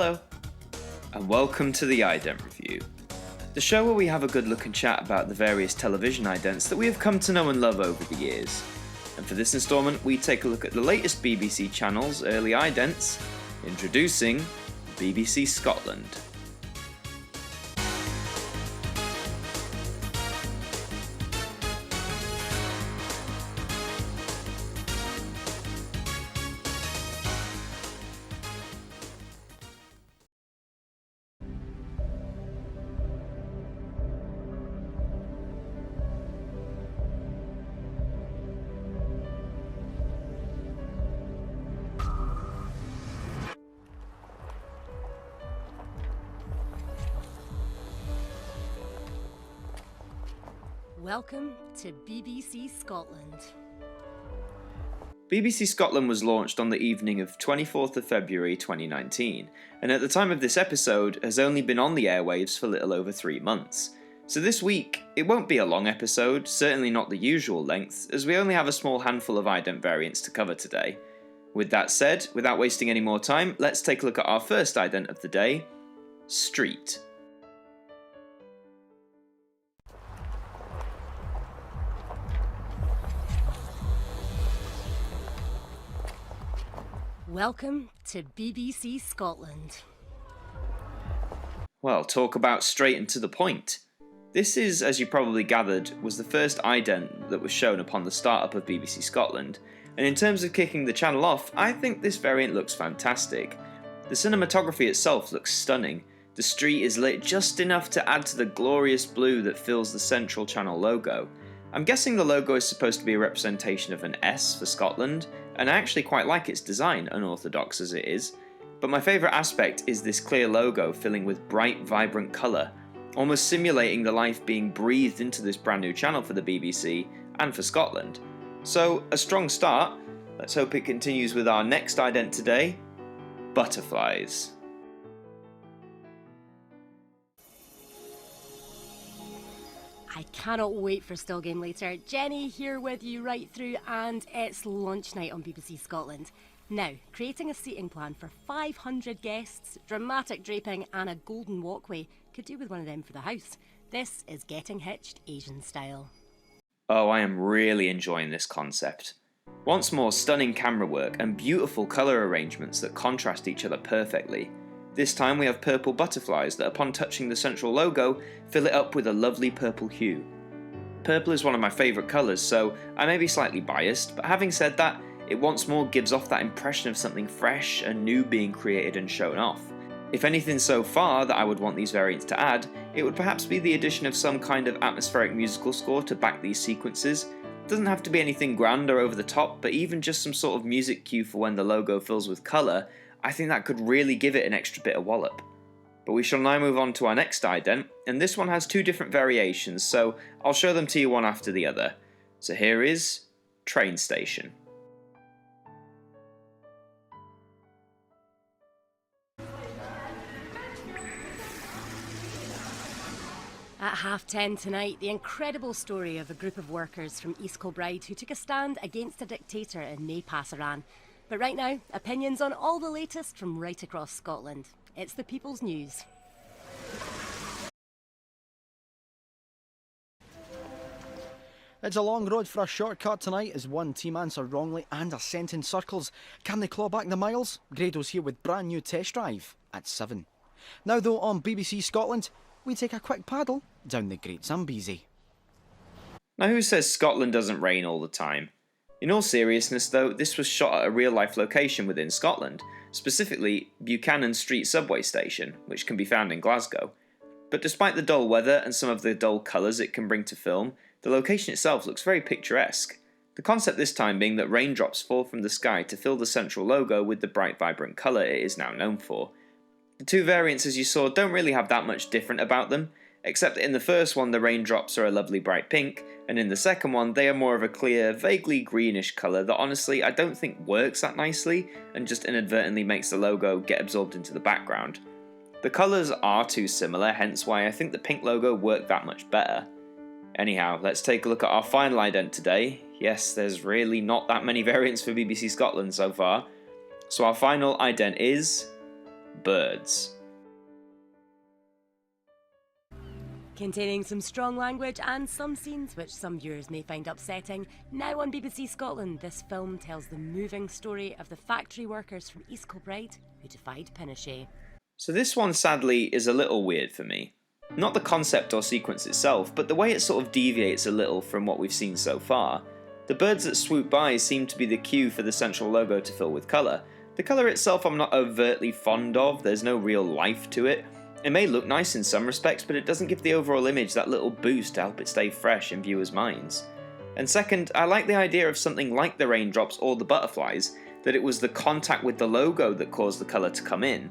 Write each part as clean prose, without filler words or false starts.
Hello, and welcome to the Ident Review, the show where we have a good look and chat about the various television idents that we have come to know and love over the years. And for this instalment, we take a look at the latest BBC channel's early idents, introducing BBC Scotland. Welcome to BBC Scotland. BBC Scotland was launched on the evening of 24th of February 2019, and at the time of this episode has only been on the airwaves for little over 3 months. So this week, it won't be a long episode, certainly not the usual length, as we only have a small handful of ident variants to cover today. With that said, without wasting any more time, let's take a look at our first ident of the day, Street. Welcome to BBC Scotland. Well, talk about straight and to the point. This is, as you probably gathered, was the first ident that was shown upon the startup of BBC Scotland, and in terms of kicking the channel off, I think this variant looks fantastic. The cinematography itself looks stunning. The street is lit just enough to add to the glorious blue that fills the central channel logo. I'm guessing the logo is supposed to be a representation of an S for Scotland, and I actually quite like its design, unorthodox as it is. But my favourite aspect is this clear logo filling with bright, vibrant colour, almost simulating the life being breathed into this brand new channel for the BBC and for Scotland. So, a strong start. Let's hope it continues with our next ident today, butterflies. I cannot wait for Still Game Later. Jenny here with you right through, and it's lunch night on BBC Scotland. Now, creating a seating plan for 500 guests, dramatic draping and a golden walkway. Could do with one of them for the house. This is Getting Hitched Asian style. Oh, I am really enjoying this concept. Once more, stunning camera work and beautiful colour arrangements that contrast each other perfectly. This time we have purple butterflies that upon touching the central logo, fill it up with a lovely purple hue. Purple is one of my favourite colours, so I may be slightly biased, but having said that, it once more gives off that impression of something fresh and new being created and shown off. If anything so far that I would want these variants to add, it would perhaps be the addition of some kind of atmospheric musical score to back these sequences. It doesn't have to be anything grand or over the top, but even just some sort of music cue for when the logo fills with colour, I think that could really give it an extra bit of wallop. But we shall now move on to our next ident, and this one has 2 different variations, so I'll show them to you one after the other. So here is Train Station. At 10:30 tonight, the incredible story of a group of workers from East Kilbride who took a stand against a dictator in Nea Pasaran. But right now, opinions on all the latest from right across Scotland. It's the People's News. It's a long road for a shortcut tonight as one team answer wrongly and are sent in circles. Can they claw back the miles? Grado's here with brand new test drive at 7. Now though, on BBC Scotland, we take a quick paddle down the Great Zambezi. Now who says Scotland doesn't rain all the time? In all seriousness though, this was shot at a real-life location within Scotland, specifically Buchanan Street subway station, which can be found in Glasgow. But despite the dull weather and some of the dull colours it can bring to film, the location itself looks very picturesque. The concept this time being that raindrops fall from the sky to fill the central logo with the bright vibrant colour it is now known for. The 2 variants as you saw don't really have that much different about them, except that in the first one the raindrops are a lovely bright pink, and in the second one they are more of a clear, vaguely greenish colour that honestly I don't think works that nicely and just inadvertently makes the logo get absorbed into the background. The colours are too similar, hence why I think the pink logo worked that much better. Anyhow, let's take a look at our final ident today. Yes, there's really not that many variants for BBC Scotland so far. So our final ident is birds. Containing some strong language and some scenes which some viewers may find upsetting, now on BBC Scotland, this film tells the moving story of the factory workers from East Kilbride who defied Pinochet. So this one sadly is a little weird for me. Not the concept or sequence itself, but the way it sort of deviates a little from what we've seen so far. The birds that swoop by seem to be the cue for the central logo to fill with colour. The colour itself I'm not overtly fond of, there's no real life to it. It may look nice in some respects, but it doesn't give the overall image that little boost to help it stay fresh in viewers' minds. And second, I like the idea of something like the raindrops or the butterflies, that it was the contact with the logo that caused the colour to come in.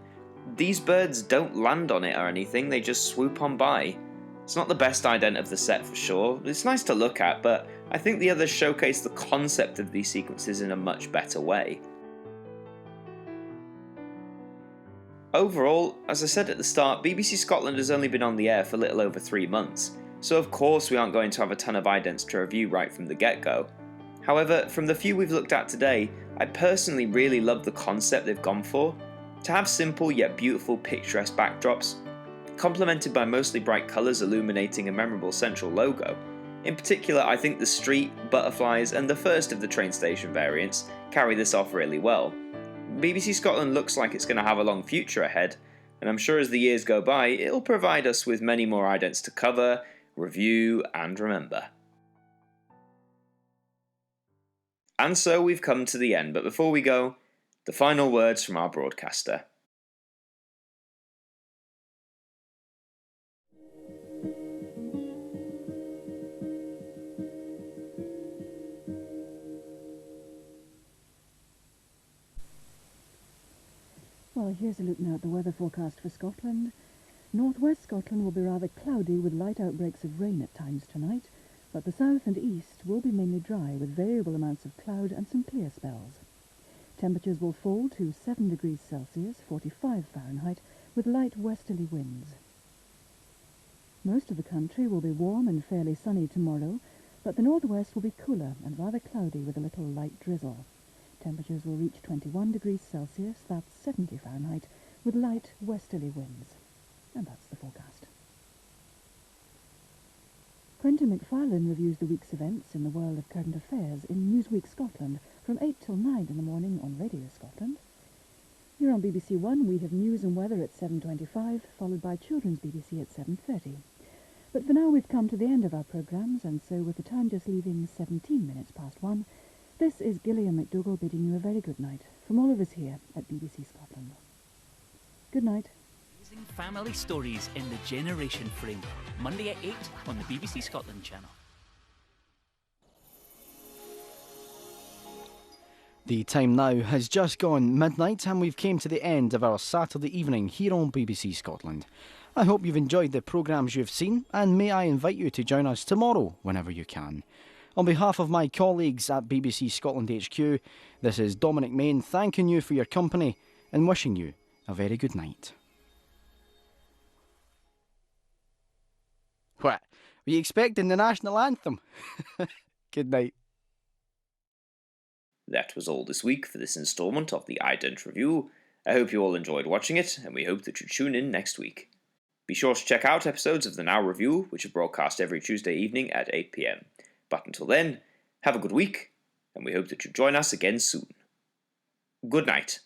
These birds don't land on it or anything, they just swoop on by. It's not the best ident of the set for sure, it's nice to look at, but I think the others showcase the concept of these sequences in a much better way. Overall, as I said at the start, BBC Scotland has only been on the air for a little over 3 months, so of course we aren't going to have a ton of idents to review right from the get-go. However, from the few we've looked at today, I personally really love the concept they've gone for. To have simple yet beautiful picturesque backdrops, complemented by mostly bright colours illuminating a memorable central logo. In particular, I think the street, butterflies and the first of the train station variants carry this off really well. BBC Scotland looks like it's going to have a long future ahead, and I'm sure as the years go by, it'll provide us with many more idents to cover, review and remember. And so we've come to the end, but before we go, the final words from our broadcaster. Well, here's a look now at the weather forecast for Scotland. Northwest Scotland will be rather cloudy with light outbreaks of rain at times tonight, but the south and east will be mainly dry with variable amounts of cloud and some clear spells. Temperatures will fall to 7 degrees Celsius, 45 Fahrenheit, with light westerly winds. Most of the country will be warm and fairly sunny tomorrow, but the northwest will be cooler and rather cloudy with a little light drizzle. Temperatures will reach 21 degrees Celsius, that's 70 Fahrenheit, with light westerly winds. And that's the forecast. Quentin McFarlane reviews the week's events in the world of current affairs in Newsweek Scotland from 8 till 9 in the morning on Radio Scotland. Here on BBC One we have news and weather at 7:25, followed by Children's BBC at 7:30. But for now we've come to the end of our programmes, and so with the time just leaving 17 minutes past 1, this is Gillian McDougall bidding you a very good night from all of us here at BBC Scotland. Good night. Amazing family stories in the Generation Frame, Monday at 8 on the BBC Scotland channel. The time now has just gone midnight and we've came to the end of our Saturday evening here on BBC Scotland. I hope you've enjoyed the programmes you've seen, and may I invite you to join us tomorrow whenever you can. On behalf of my colleagues at BBC Scotland HQ, this is Dominic Main thanking you for your company and wishing you a very good night. What? Were you expecting the national anthem? Good night. That was all this week for this instalment of the Ident Review. I hope you all enjoyed watching it, and we hope that you tune in next week. Be sure to check out episodes of the Now Review, which are broadcast every Tuesday evening at 8 PM. But until then, have a good week, and we hope that you join us again soon. Good night.